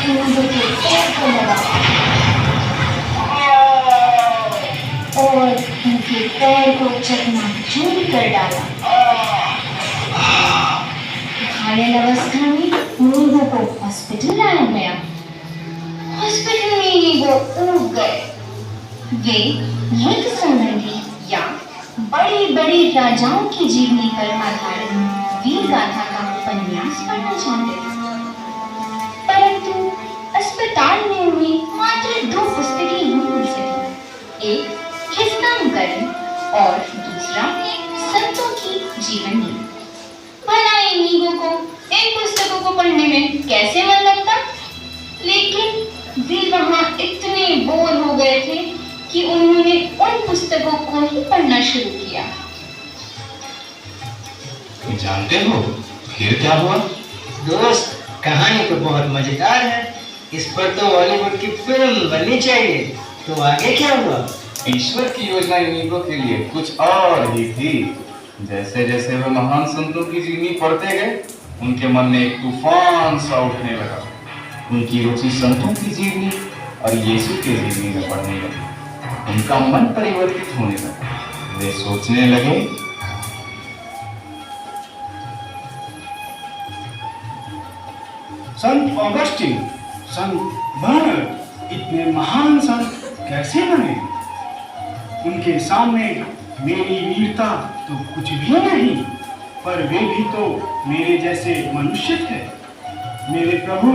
नींबू के पेड़ को लगा और उनके पैर को चकनाचूर कर डाला। घायल अवस्था में नींबू को हॉस्पिटल लाया गया। हॉस्पिटल में नींबू ऊब गए। वे युद्ध संबंधी या बड़े बड़े राजाओं की जीवनी पर आधारित वीर गाथा का उपन्यास पढ़ना चाहते थे, परंतु अस्पताल में उन्हें मात्र 2 पुस्तकें ही मिल सकी, एक खिस्तामकरण और दूसरा संतों की जीवनी। भला इन नींबू को इन पुस्तकों को पढ़ने में कैसे मन लगता, लेकिन वे वहां इतने बोर हो गए थे कि उन्होंने उन पुस्तकों को ही पढ़ना शुरू किया। जानते हो फिर क्या हुआ? दोस्त, कहानी तो बहुत मजेदार है। इस पर तो बॉलीवुड की फिल्म बननी चाहिए। तो आगे क्या हुआ? ईश्वर की योजना नींबू के लिए कुछ और ही थी। जैसे जैसे वे महान संतों की जीवनी पढ़ते गए, उनके मन में एक तूफान सा उठने लगा। उनकी रुचि संतों की जीवनी और यीशु की जीवनी में पढ़ने लगी। उनका मन परिवर्तित होने लगा। वे सोचने लगे, संत ऑगस्टीन, संत बर्नार्ड इतने महान संत कैसे बने? उनके सामने मेरी वीरता तो कुछ भी नहीं, पर वे भी तो मेरे जैसे मनुष्य थे। मेरे प्रभु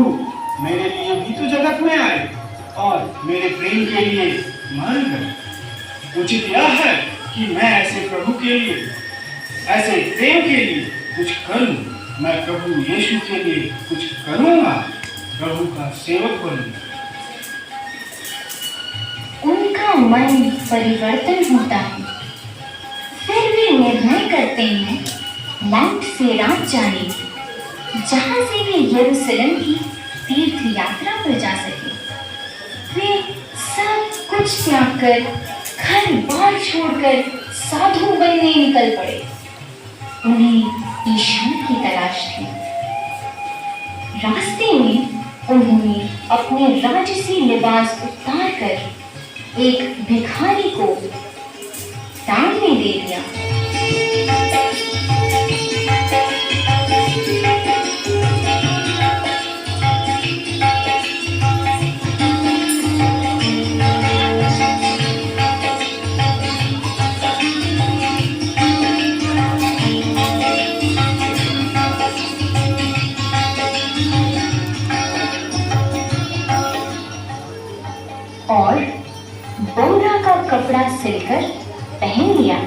मेरे लिए भी तो जगत में आए और मेरे प्रेम के लिए मर गए। उचित यह है कि मैं ऐसे प्रभु के लिए, ऐसे प्रेम के लिए कुछ करूं। मैं प्रभु यीशु के लिए कुछ करूंगा, प्रभु का सेवक बनूंगा। उनका मन परिवर्तन होता है, फिर वे निर्णय करते हैं लैंड से रात जाने, जहां से वे यरूशलेम की तीर्थ यात्रा पर जा सके। वे सब कुछ त्याग कर, घर बार छोड़कर साधु बनने निकल पड़े। उन्हें ईश्वर की तलाश थी। रास्ते में उन्होंने अपने राजसी लिबास उतार कर एक भिखारी को दान में दे दिया। और बोरा का कपड़ा सिलकर पहन लिया।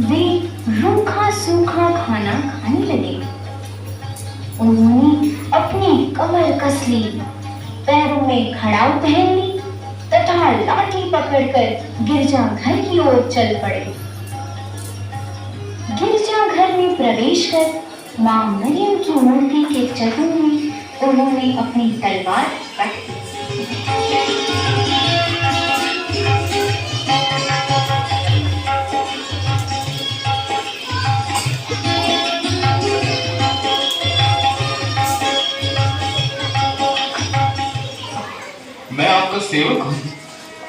वे रूखा सूखा खाना खाने लगे। उन्होंने अपनी कमर कस ली, पैरों में खड़ाऊ पहन ली तथा लाठी पकड़कर गिरजाघर की ओर चल पड़े। गिरजाघर में प्रवेश कर मां मरियम की मूर्ति के चरणों में उन्होंने अपनी तलवार रख दी। मैं आपका सेवक हूँ।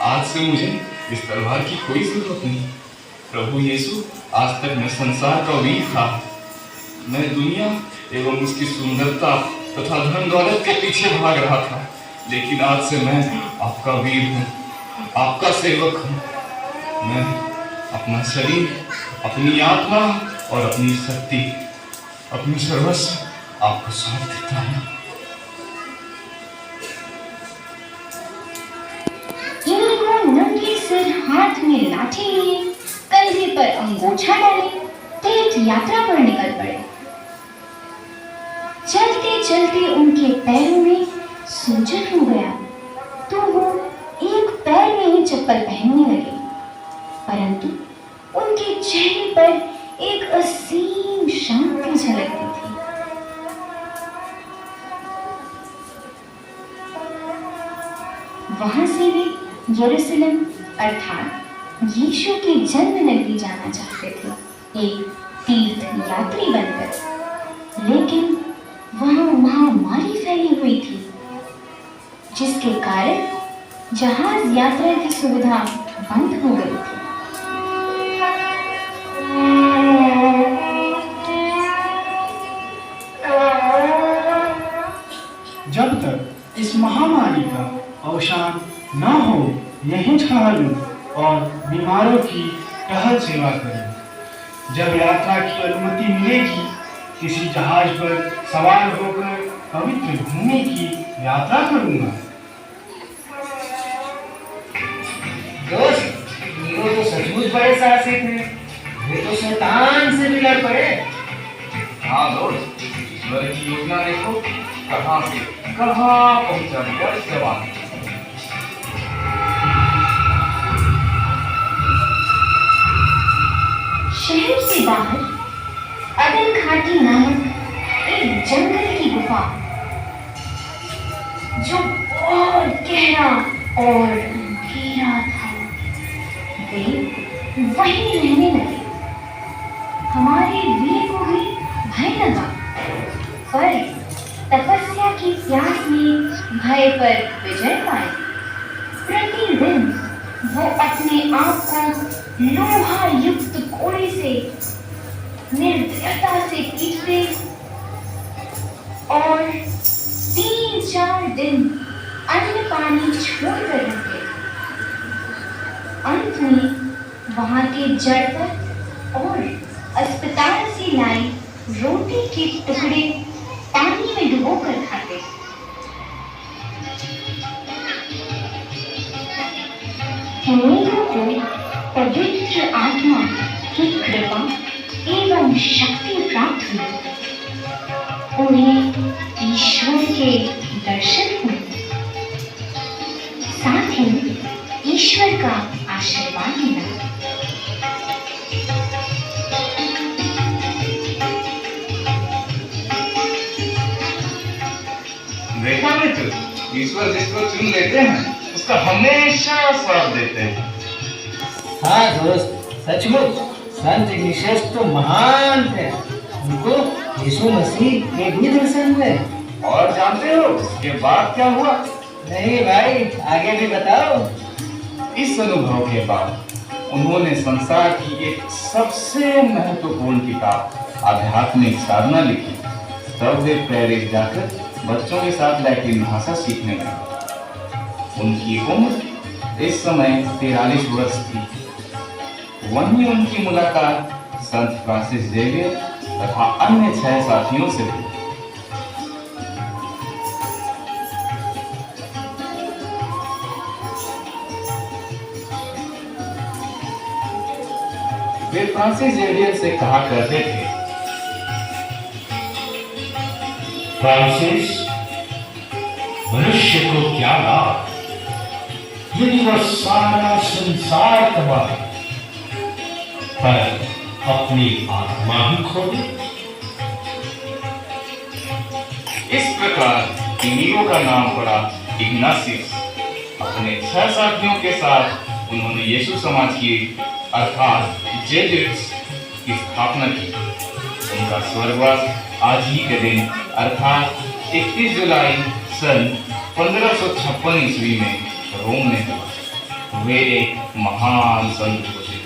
आज से मुझे इस तलवार की कोई जरूरत नहीं। प्रभु यीशु, आज तक मैं संसार का वीर था। मैं दुनिया एवं उसकी सुंदरता तथा धन दौलत के पीछे भाग रहा था, लेकिन आज से मैं आपका वीर हूँ, आपका सेवक हूँ। मैं अपना शरीर, अपनी आत्मा और अपनी शक्ति, अपनी सर्वस्व आपको सौंप देता हूँ। नंगे सिर हाथ में लाठी लिए, कंधे पर अंगोछा डाले, तीर्थ यात्रा पर निकल पड़े। चलते चलते उनके पैरों में सूजन हो गया, तो वो एक पैर में ही चप्पल पहनने लगे, परंतु उनके चेहरे पर एक असीम शांति झलकती थी। वहां से वे यरूशलेम अर्थात यीशु की जन्म नगरी जाना चाहते थे, एक तीर्थ यात्री बनकर। लेकिन वहां महामारी फैली हुई थी, जिसके कारण जहाज यात्रा की सुविधा बंद हो गई थी। जब तक इस महामारी का अवसान न हो, यहीं ठहरूं और बीमारों की टहल सेवा करूं। जब यात्रा की अनुमति मिलेगी, किसी जहाज पर सवार होकर पवित्र भूमि की यात्रा करूंगा। दोस्त, नीरो तो सचमुच बड़े साहसिक हैं। वे तो शैतान से भी लड़ पड़े। हाँ दोस्त, ईश्वर की योजना देखो, कहाँ से कहाँ पहुंचा दिया इस जवान ने। शहर से बाहर अदन घाटी नामक एक जंगल की गुफा, जो बहुत गहरा और अंधेरा था, वे वहीं रहने लगे। हमारे वीर को भी भय लगा, पर तपस्या की प्यास में भय पर विजय पाई। प्रतिदिन वो अपने आप को लोहा युक्त घोड़े से निर्दयता से पीटते और 3-4 दिन अन्न पानी छोड़कर रहते। अंत में वहां के जड़ पर और अस्पताल से लाई रोटी के टुकड़े पानी में डुबोकर खाते। नीरो को पवित्र आत्मा की कृपा एवं शक्ति प्राप्त हुई। उन्हें ईश्वर के दर्शन हुए, साथ ही ईश्वर का आशीर्वाद मिला। देखा मित्र, ईश्वर जिसको चुन लेते हैं उसका हमेशा साथ देते हैं। हाँ दोस्त, सचमुच संत इग्नातियस तो महान थे। उनको यीशु मसीह के भी दर्शन हुए। और जानते हो इसके बाद क्या हुआ? नहीं भाई, आगे भी बताओ। इस अनुभव के बाद उन्होंने संसार की एक सबसे महत्वपूर्ण किताब आध्यात्मिक साधना लिखी। तब वे पेरिस जाकर बच्चों के साथ लैटिन भाषा सीखने लगे। उनकी उम्र इस समय 43 वर्ष थी। वहीं उनकी मुलाकात संत फ्रांसिस जेवियर तथा अन्य 6 साथियों से हुई। वे फ्रांसिस जेवियर से कहा करते थे, फ्रांसिस, मनुष्य को क्या लाभ यदि वह सारा संसार कमाए पर अपनी आत्मा ही खो दे। इस प्रकार नीरो का नाम पड़ा इग्नातियस। अपने 6 साथियों के साथ उन्होंने यीशु समाज की अर्थात जेजुइट्स की स्थापना की। उनका स्वर्गवास आज ही के दिन अर्थात 31 जुलाई सन 1556 ईस्वी में रोम में हुआ। वे एक महान संत घोषित